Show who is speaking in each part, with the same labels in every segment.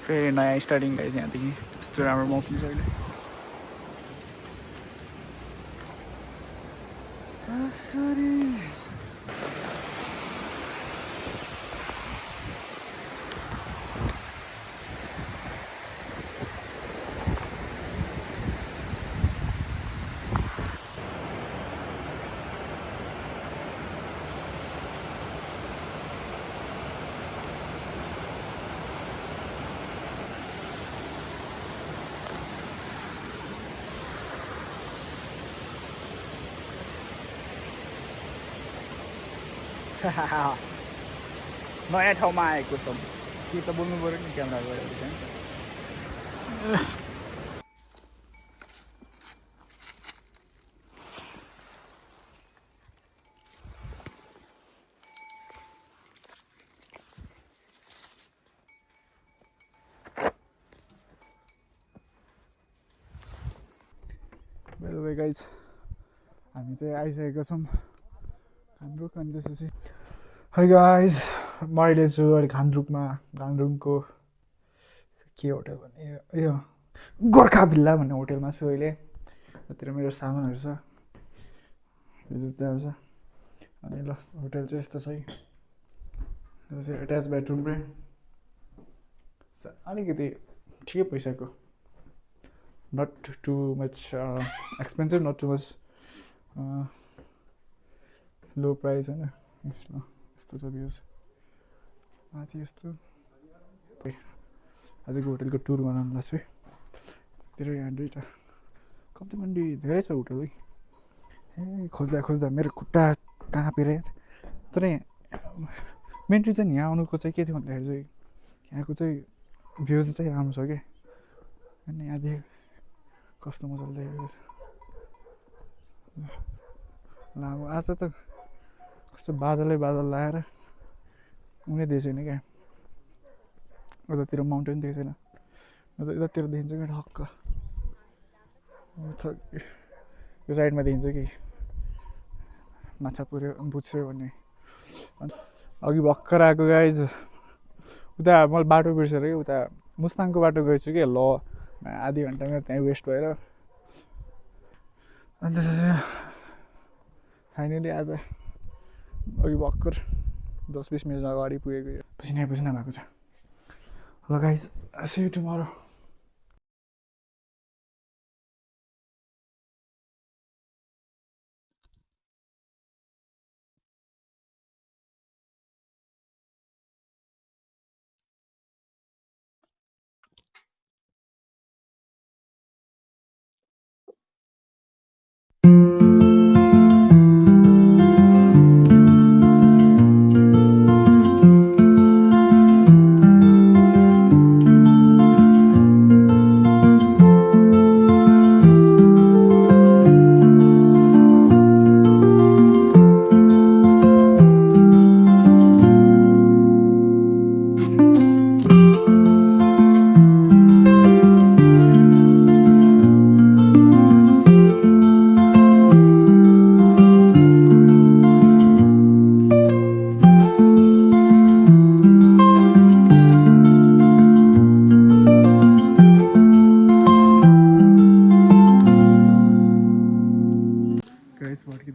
Speaker 1: फेरि नयाँ स्टार्टिङ रहेछ यहाँदेखि यस्तो राम्रो मौसम छ अहिले नयाँ ठाउँमा आएको छौँ के त बोल्नु पऱ्यो नि क्यामेरा गएर बेलुका गाइज हामी चाहिँ आइसकेका छौँ घान्द्रुक अनि त्यसपछि है गाइज म अहिले छु अहिले घान्द्रुकको के होटल भन्ने यो गोर्खा भिल्ला भन्ने होटलमा छु अहिले यतातिर मेरो सामानहरू छ यो त्यहाँ छ अनि ल होटल चाहिँ यस्तो छ है एट्याच बेडरुम पनि अलिकति ठिकै पैसाको not too much expensive not too much low price होइन यस्तो छ भ्युज माथि यस्तो आजको होटलको टुर बनाउनु लाग्छु है त्यतिर यहाँ दुईवटा कम्ती धेरै छ होटल है ए खोज्दा मेरो खुट्टा काँपेर तर मेन रिजन यहाँ आउनुको चाहिँ के थियो भन्दाखेरि चाहिँ यहाँको चाहिँ भ्युज चाहिँ राम्रो छ क्या अनि यहाँदेखि कस्तो मजाले देखेको छ लामो आज त कस्तो बादल लगाएर उनी दिएको छैन क्या उतातिर माउन्टेन देखेको छैन यतातिर देखिन्छ क्या ठक्क यो साइडमा देखिन्छ कि माछा पुऱ्यो बुझ्यो भन्ने अघि भर्खर आएको गाइज उता मैले बाटो बिर्सेर कि उता मुस्ताङको बाटो गएछु कि ल आधी घन्टा मेरो त्यहीँ वेस्ट भएर अनि त्यसपछि फाइनली आज अघि भर्खर 10-20 मिनट अगाडि पुगेको यो पसिना भएको छ ल गाइज सी यु टुमरो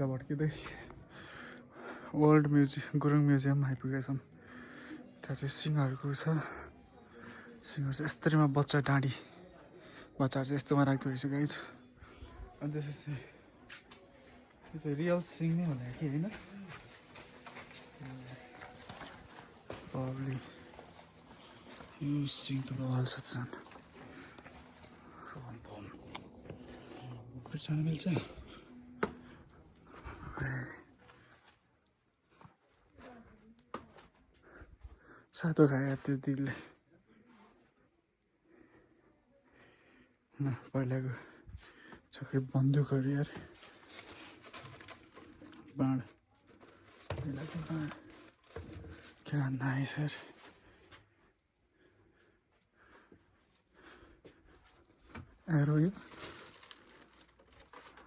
Speaker 1: भड्किँदै ओल्ड गुरुङ म्युजियम आइपुगेका छौँ त्यहाँ चाहिँ सिंहहरूको छ सिंहहरू चाहिँ यस्तरीमा बच्चाहरू चाहिँ यस्तोमा राख्दो रहेछ गाइज अनि त्यसपछि यो चाहिँ रियल सिंह नै होला कि होइन प्रब्लम यो सिंह त बवाल छ झन् जान मिल्छ सातो खायो त्यो दिलले पहिलाको सबै बन्दुकहरू यार बाण पहिलाको बाण क्या नाइस यार एरो यो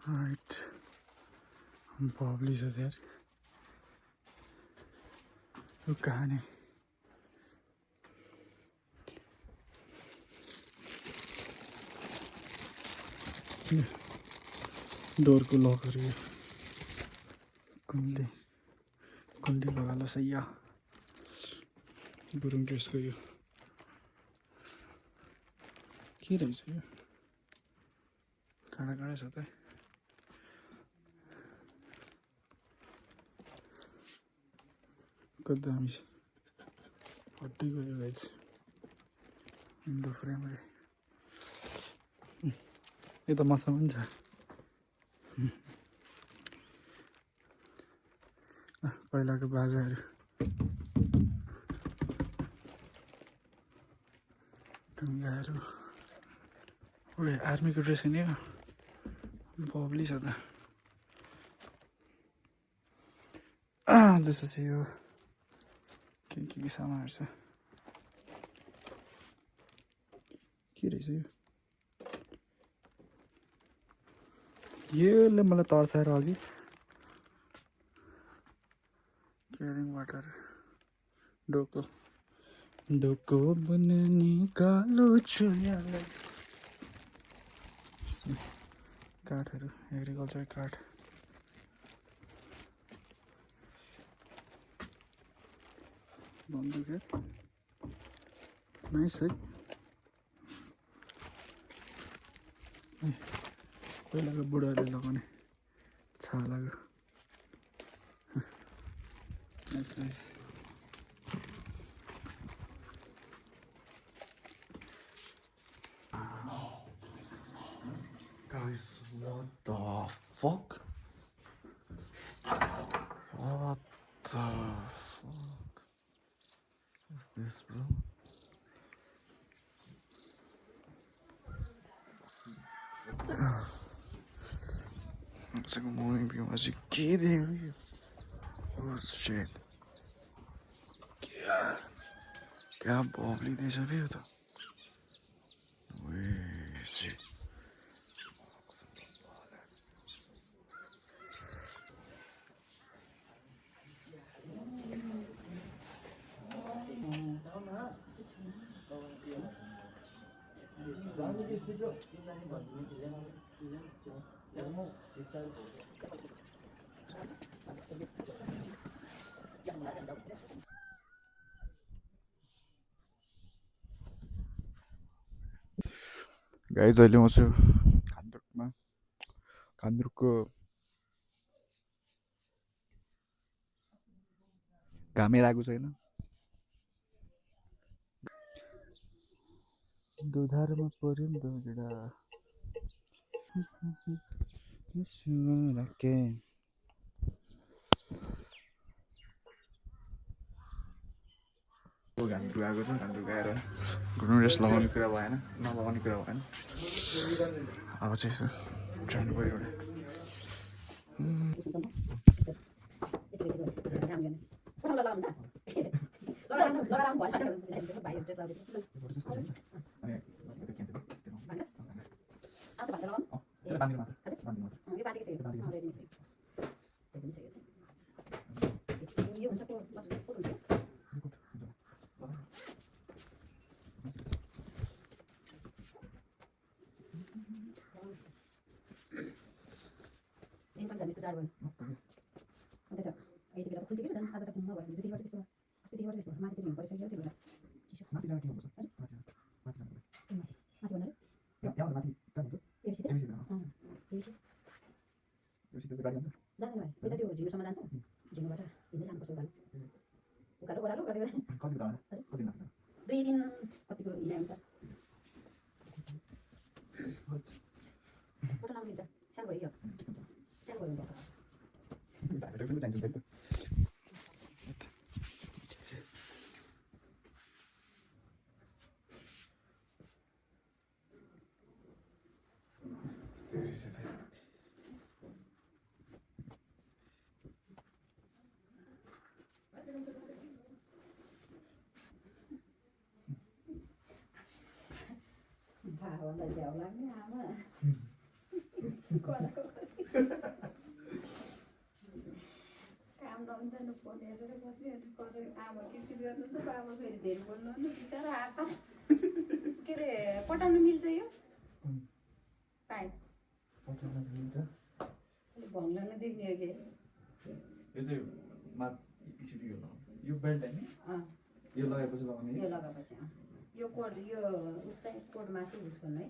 Speaker 1: राइट बब्ली छ यार यो कहानी डोरको लकहरू यो कुन्डी लगालो सैया गुरुङ ड्रेसको यो के रहेछ यो काँडा काँडा छ त कति दामी छ हड्डी गयो गाइस विन्डो फ्रेम यता मसँग पनि छ पहिलाको बाजाहरू ढुङ्गाहरू ओए आर्मीको ड्रेस नि यो बब्ली छ त त्यसपछि यो के सामानहरू छ के रहेछ यो यसले मलाई तर्साएर अघि क्यारिङ वाटर डोको बनाउने कालो चुयालाई काठहरू एग्रिकल्चर काठ बन्दुक नाइस है पहिलाको बुढाहरूले लगाउने छालाको nice nice
Speaker 2: Guys, what the fuck? What the fuck is this, bro?
Speaker 1: Good morning, viewers. Get here. Oh shit. क्या बब्ली दिएछ फेरि त shit. गाइज अहिले म छु कान्द्रुकमा कान्द्रुकको घामै लागेको छैन दुधारमा पर्यो नि त केटा कान्द्रुक आएको छ कान्द्रुक आएर घुम्नु रेस्ट लगाउने कुरा भएन नलगाउने कुरा भएन अब चाहिँ यसो जानु पऱ्यो एउटा
Speaker 3: पटाउनु मिल्छ यो भङ्ला नै देख्ने हो कि
Speaker 1: यो चाहिँ एकचोटि यो लगाउनु यो बेल्ट होइन यो लगाएपछि लगाउने
Speaker 3: यो लगाएपछि यो कोड यो उस चाहिँ कोड माथि उस गर्नु है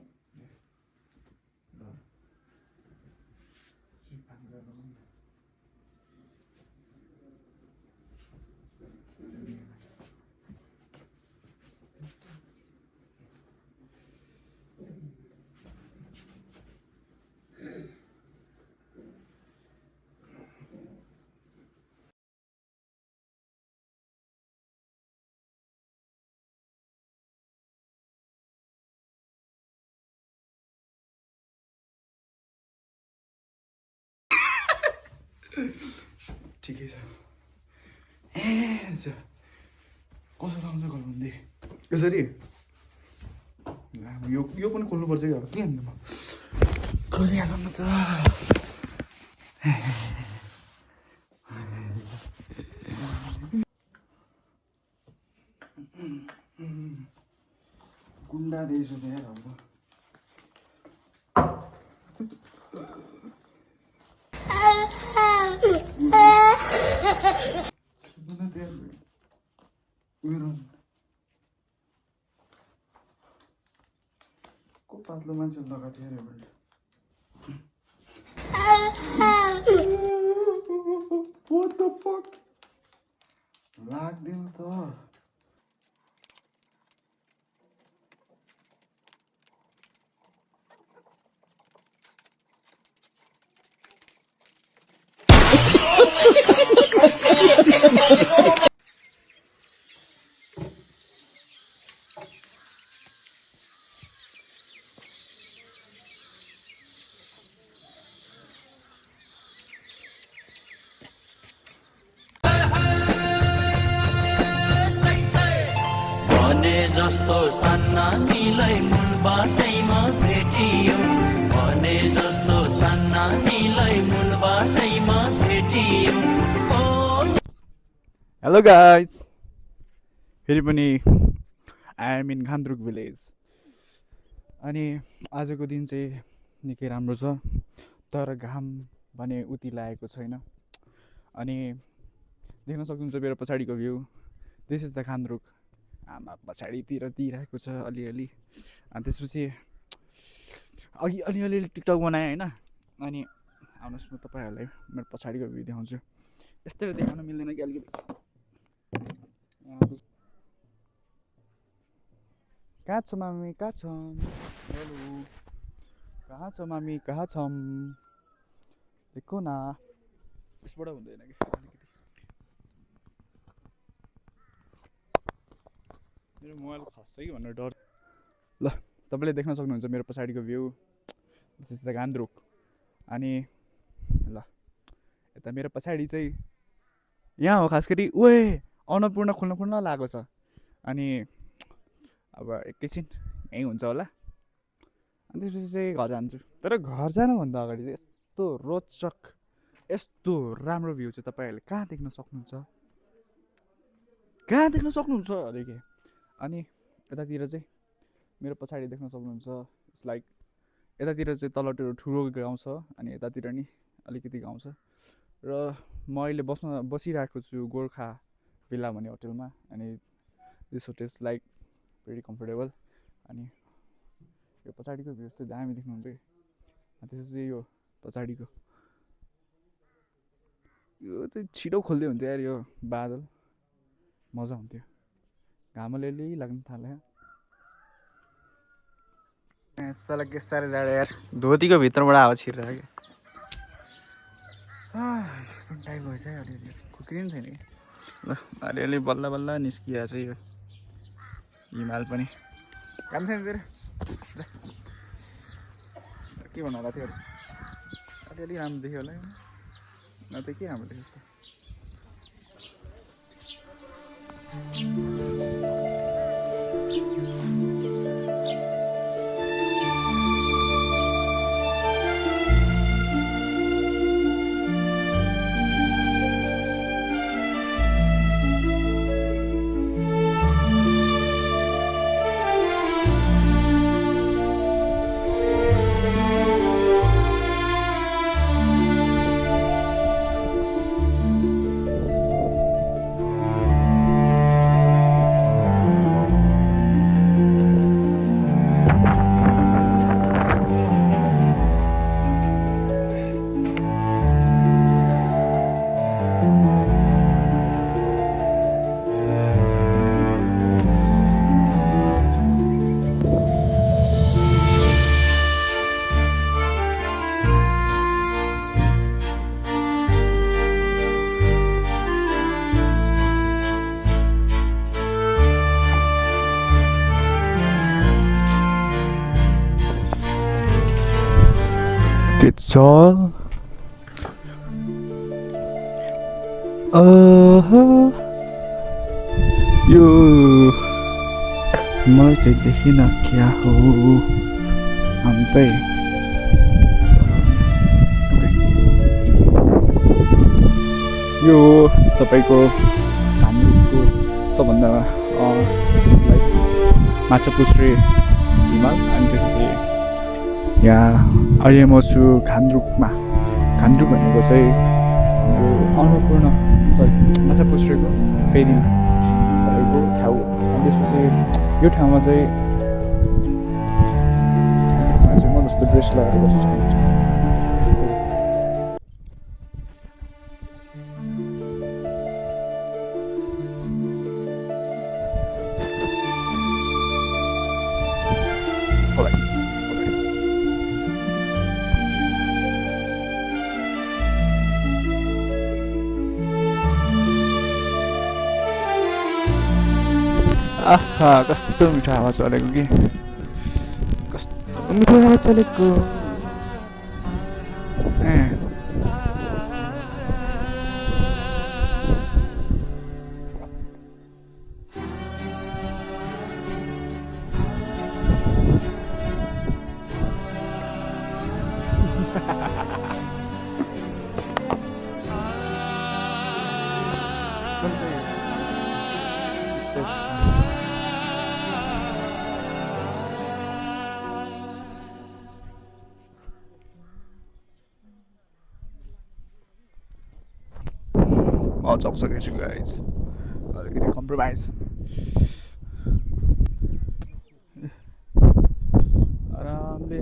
Speaker 1: ठिकै छ कसो लाउँछ कलबन्दी यसरी यो पनि खोल्नुपर्छ कि अब के भन्नु म खोलिहालौँ न त कुन्डा दिएछु चाहिँ यार अब को पातलो मान्छे लगाएको थियो अरे मैले What the fuck लाग्दैन त
Speaker 4: जस्तो सान्नानीलाई मूल बाटैमा भेटियो भने जस्तो सान्नानीलाई मूल बाटैमा भेटियो
Speaker 1: हेलो गाइज फेरि पनि I am in Ghandruk village अनि आजको दिन चाहिँ निकै राम्रो छ तर घाम भने उति लागेको छैन अनि देख्न सक्नुहुन्छ मेरो पछाडिको view this is the Ghandruk आमा पछाडितिर दिइरहेको छ अलिअलि अनि त्यसपछि अघि अलिअलि टिकटक बनाएँ होइन अनि आउनुहोस् म तपाईँहरूलाई मेरो पछाडिको भ्यू देखाउँछु यस्तै देखाउन मिल्दैन कि अलिकति कहाँ छ मामी कहाँ छौँ हेलो कहाँ छ मामी कहाँ छौँ देखो न यसबाट हुँदैन कि अलिकति मेरो मोबाइल खस्छ कि भनेर डर ल तपाईँले देख्न सक्नुहुन्छ मेरो पछाडिको view this is the Ghandruk अनि ल यता मेरो पछाडि चाहिँ यहाँ हो खास गरी ओए अन्नपूर्ण खोल्न लागेको छ अनि अब एकैछिन यहीँ हुन्छ होला अनि त्यसपछि चाहिँ घर जान्छु तर घर जानुभन्दा अगाडि चाहिँ यस्तो रोचक यस्तो राम्रो भ्यू चाहिँ तपाईँहरूले कहाँ देख्न सक्नुहुन्छ अरे के अनि यतातिर चाहिँ मेरो पछाडि देख्न सक्नुहुन्छ इट्स लाइक यतातिर चाहिँ तलतिर ठुलो गाउँ छ अनि यतातिर नि अलिकति गाउँ छ र म अहिले बसिरहेको छु गोर्खा भिल्ला भन्ने होटलमा अनि this hotel is like very comfortable अनि यो पछाडिको भ्यू चाहिँ दामी देख्नुहुन्छ कि त्यसपछि यो पछाडिको यो चाहिँ छिटो खोल्दै हुन्थ्यो यार यो बादल मजा हुन्थ्यो घाम अलिअलि लाग्न थाल्यो सलक के साह्रै जाडो यार धोतीको भित्रबाट हावा छिरिरहेको क्या टाइम भएछ है अलिअलि खुक्रिनु छैन कि ल अलिअलि बल्ल बल्ल निस्किरहेको छ यो हिमाल पनि काम छैन तेरो के भन्नु होला थियो अलिअलि राम्रो देख्यो होला न त के राम्रो देख्यो जस्तो चल यो मलाई चाहिँ देखिन क्या हो अन्तै यो तपाईँको घामरुङको सबभन्दा लाइक माछापुच्छ्रे हिमाल अनि त्यसपछि यहाँ अहिले म छु घामरुङमा घामरुङ भनेको चाहिँ हाम्रो अन्नपूर्ण सरी माछापुच्छ्रेको फेरि भएको ठाउँ अनि त्यसपछि यो ठाउँमा चाहिँ म जस्तो ड्रेस लगाएर बस्छु सक्नुहुन्छ यस्तो आहा कस्तो मिठो हावा चलेको कि कस्तो मिठो हावा चलेको म सक्सकेको छु गाइज अलिकति कम्प्रोमाइज आरामले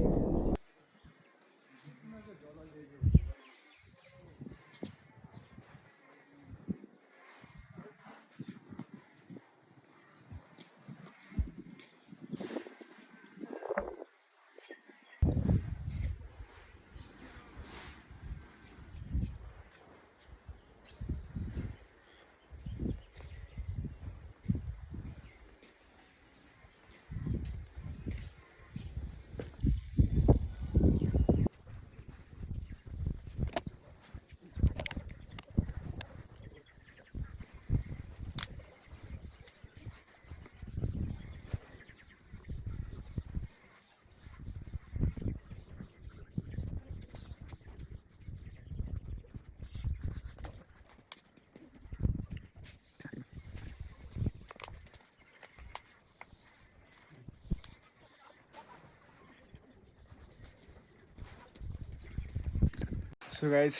Speaker 1: सो गाइज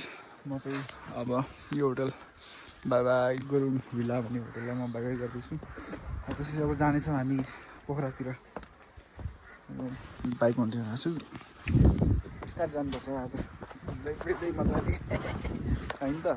Speaker 1: म चाहिँ अब यो होटल बाई बाई गुरुङ भिला भन्ने होटललाई म बाई बाई गर्दैछु त्यसपछि अब जानेछौँ हामी पोखरातिर बाइकमा उठेर छु स्टार्ट जानुपर्छ आज फेरि मजाले होइन त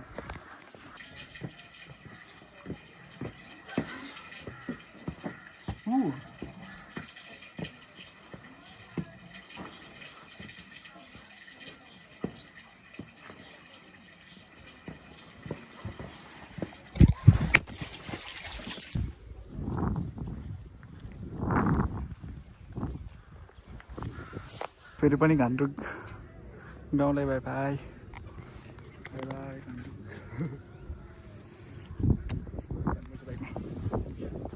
Speaker 1: फेरि पनि घामरुङ गाउँलाई बाई बाई बाई बाई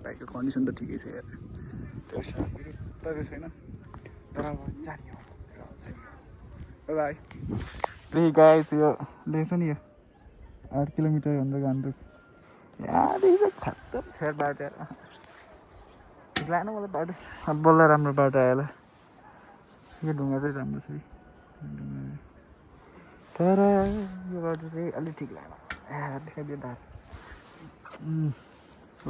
Speaker 1: बाइकको कन्डिसन त ठिकै छ यार त्यो त छैन तर अब जाने हो बाई बाई गाइस यो लेख्छ नि यो 8 किलोमिटर भनेर घामरुङ यहाँ खत्तम छ बाटो ठिक लागेन मलाई बाटो बल्ल राम्रो बाटो आयो होला यो ढुङ्गा चाहिँ राम्रो छ तर यो बाटो चाहिँ अलिक ठिक लागेन देखाइदियो ढाड ल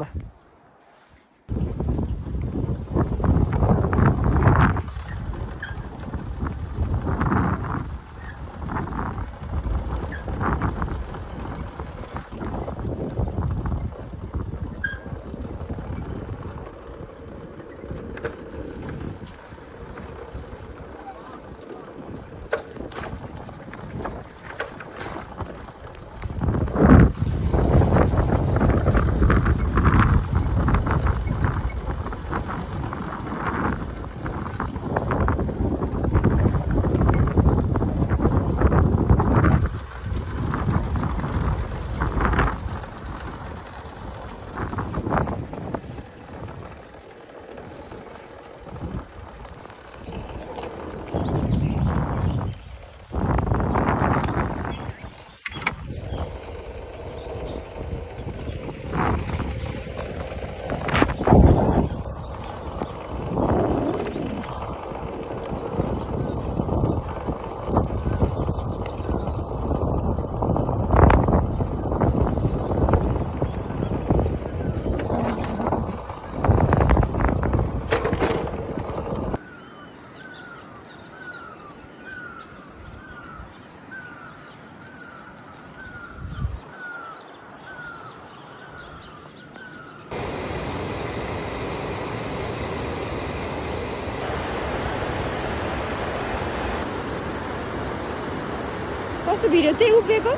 Speaker 5: कस्तो भिडियो त्यही उभिएको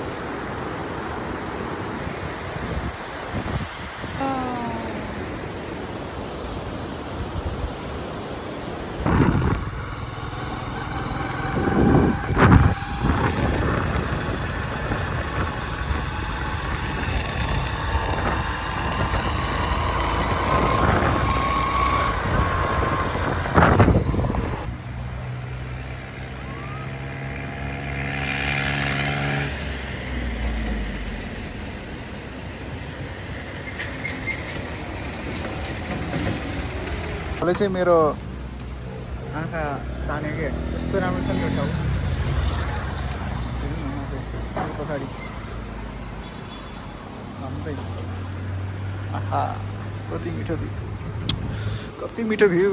Speaker 1: मलाई चाहिँ मेरो आँखा तान्यो के यस्तो राम्रो छ नि यो ठाउँ हेर्नु न यहाँ चाहिँ पछाडि अन्त आहा कति मिठो भ्यू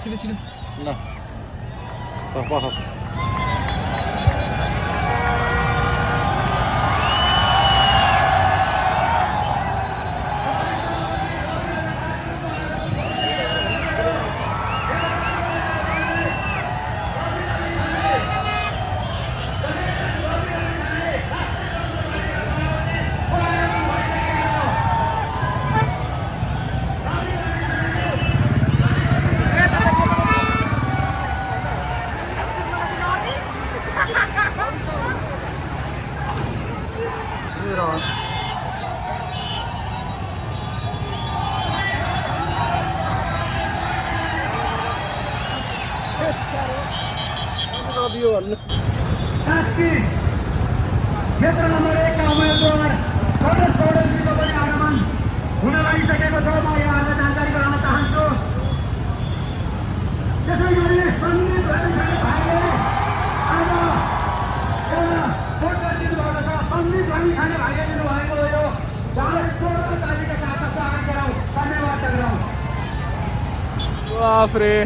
Speaker 1: छिटो छिटो
Speaker 2: ल पख
Speaker 6: क्षेत्र नम्बर 1 का उम्मेदवार प्रदेश पौडेलजीको पनि आगमन हुन लागिसकेको छ म यहाँहरूलाई जानकारी गराउन चाहन्छु त्यसै गरी सन्दिप रविखाने भाइले आज एउटा फोटो दिनुभएको छ सन्दिप रविखाने भाइले दिनुभएको यो 14 तारिकका साथ स्वागत गरौँ धन्यवाद गरौँ
Speaker 1: बाफ्रे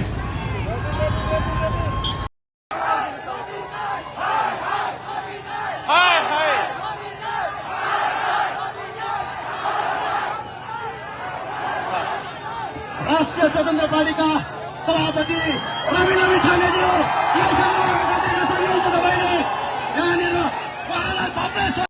Speaker 6: राष्ट्रिय स्वतन्त्र पार्टीका सभापति रवि छानेज्यू